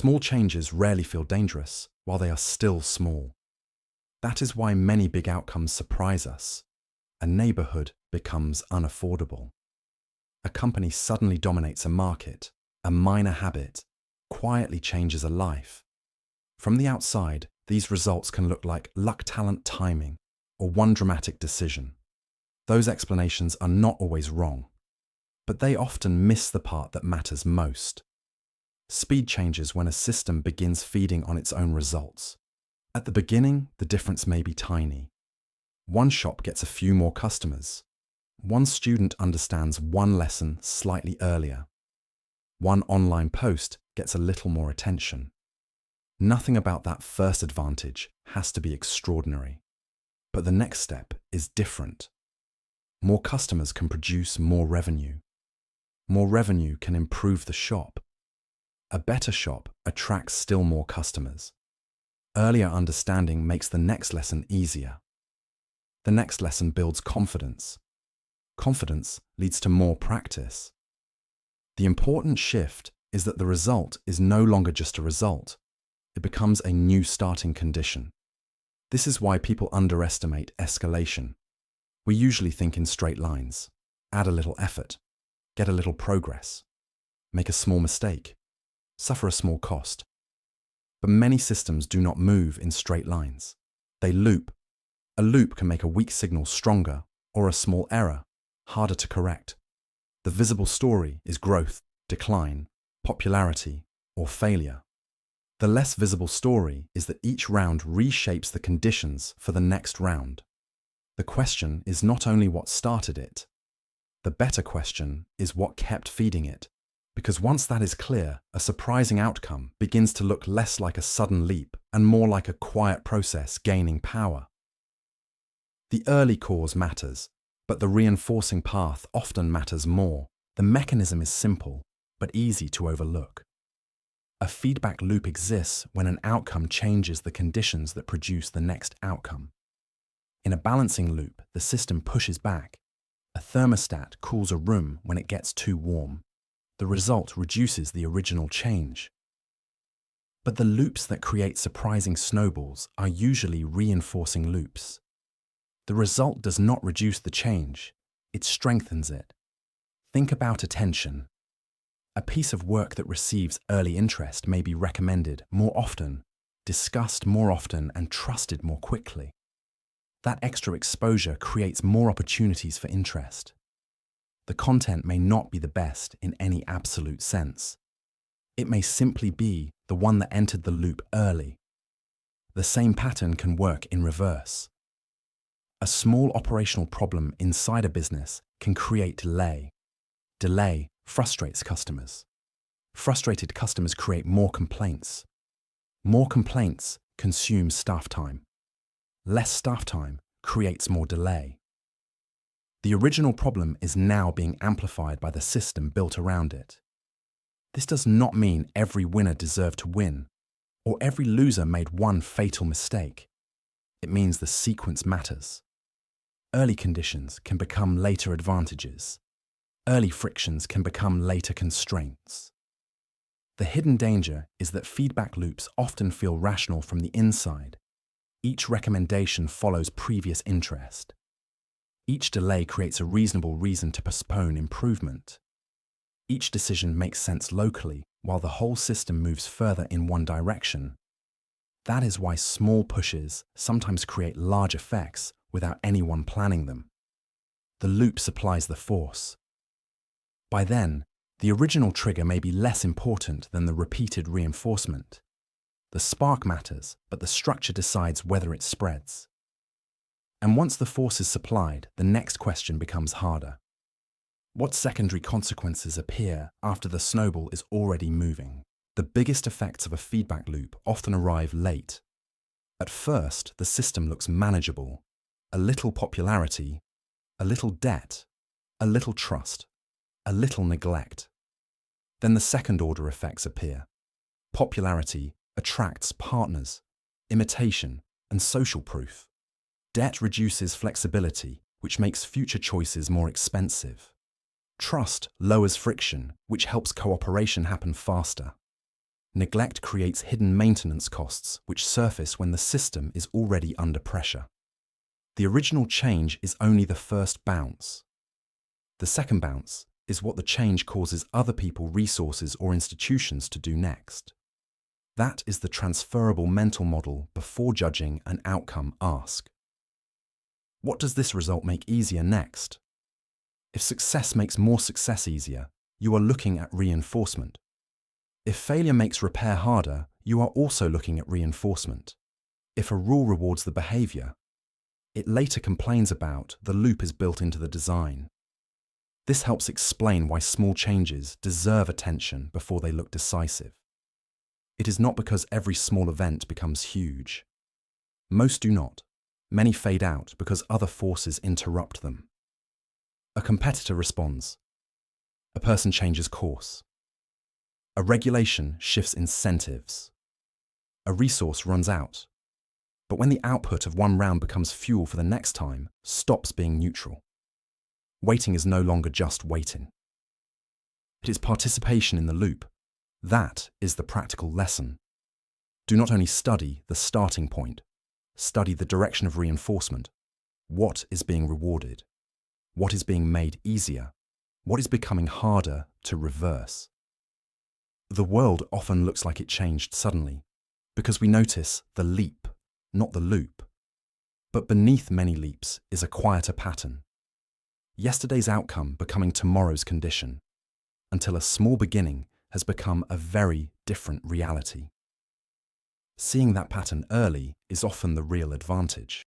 Small changes rarely feel dangerous while they are still small. That is why many big outcomes surprise us. A neighborhood becomes unaffordable. A company suddenly dominates a market. A minor habit quietly changes a life. From the outside, these results can look like luck, talent, timing, or one dramatic decision. Those explanations are not always wrong, but they often miss the part that matters most. Speed changes when a system begins feeding on its own results. At the beginning, the difference may be tiny. One shop gets a few more customers. One student understands one lesson slightly earlier. One online post gets a little more attention. Nothing about that first advantage has to be extraordinary. But the next step is different. More customers can produce more revenue. More revenue can improve the shop. A better shop attracts still more customers. Earlier understanding makes the next lesson easier. The next lesson builds confidence. Confidence leads to more practice. The important shift is that the result is no longer just a result. It becomes a new starting condition. This is why people underestimate escalation. We usually think in straight lines. Add a little effort, get a little progress, make a small mistake, suffer a small cost. But many systems do not move in straight lines. They loop. A loop can make a weak signal stronger or a small error harder to correct. The visible story is growth, decline, popularity, or failure. The less visible story is that each round reshapes the conditions for the next round. The question is not only what started it. The better question is what kept feeding it. Because once that is clear, a surprising outcome begins to look less like a sudden leap and more like a quiet process gaining power. The early cause matters, but the reinforcing path often matters more. The mechanism is simple, but easy to overlook. A feedback loop exists when an outcome changes the conditions that produce the next outcome. In a balancing loop, the system pushes back. A thermostat cools a room when it gets too warm. The result reduces the original change. But the loops that create surprising snowballs are usually reinforcing loops. The result does not reduce the change, it strengthens it. Think about attention. A piece of work that receives early interest may be recommended more often, discussed more often, and trusted more quickly. That extra exposure creates more opportunities for interest. The content may not be the best in any absolute sense. It may simply be the one that entered the loop early. The same pattern can work in reverse. A small operational problem inside a business can create delay. Delay frustrates customers. Frustrated customers create more complaints. More complaints consume staff time. Less staff time creates more delay. The original problem is now being amplified by the system built around it. This does not mean every winner deserved to win, or every loser made one fatal mistake. It means the sequence matters. Early conditions can become later advantages. Early frictions can become later constraints. The hidden danger is that feedback loops often feel rational from the inside. Each recommendation follows previous interest. Each delay creates a reasonable reason to postpone improvement. Each decision makes sense locally, while the whole system moves further in one direction. That is why small pushes sometimes create large effects without anyone planning them. The loop supplies the force. By then, the original trigger may be less important than the repeated reinforcement. The spark matters, but the structure decides whether it spreads. And once the force is supplied, the next question becomes harder. What secondary consequences appear after the snowball is already moving? The biggest effects of a feedback loop often arrive late. At first, the system looks manageable. A little popularity, a little debt, a little trust, a little neglect. Then the second-order effects appear. Popularity attracts partners, imitation, and social proof. Debt reduces flexibility, which makes future choices more expensive. Trust lowers friction, which helps cooperation happen faster. Neglect creates hidden maintenance costs which surface when the system is already under pressure. The original change is only the first bounce. The second bounce is what the change causes other people, resources, or institutions to do next. That is the transferable mental model before judging an outcome. Ask, what does this result make easier next? If success makes more success easier, you are looking at reinforcement. If failure makes repair harder, you are also looking at reinforcement. If a rule rewards the behavior, it later complains about the loop is built into the design. This helps explain why small changes deserve attention before they look decisive. It is not because every small event becomes huge. Most do not. Many fade out because other forces interrupt them. A competitor responds. A person changes course. A regulation shifts incentives. A resource runs out. But when the output of one round becomes fuel for the next time, stops being neutral. Waiting is no longer just waiting. It is participation in the loop. That is the practical lesson. Do not only study the starting point, study the direction of reinforcement. What is being rewarded? What is being made easier? What is becoming harder to reverse? The world often looks like it changed suddenly, because we notice the leap, not the loop. But beneath many leaps is a quieter pattern. Yesterday's outcome becoming tomorrow's condition, until a small beginning has become a very different reality. Seeing that pattern early is often the real advantage.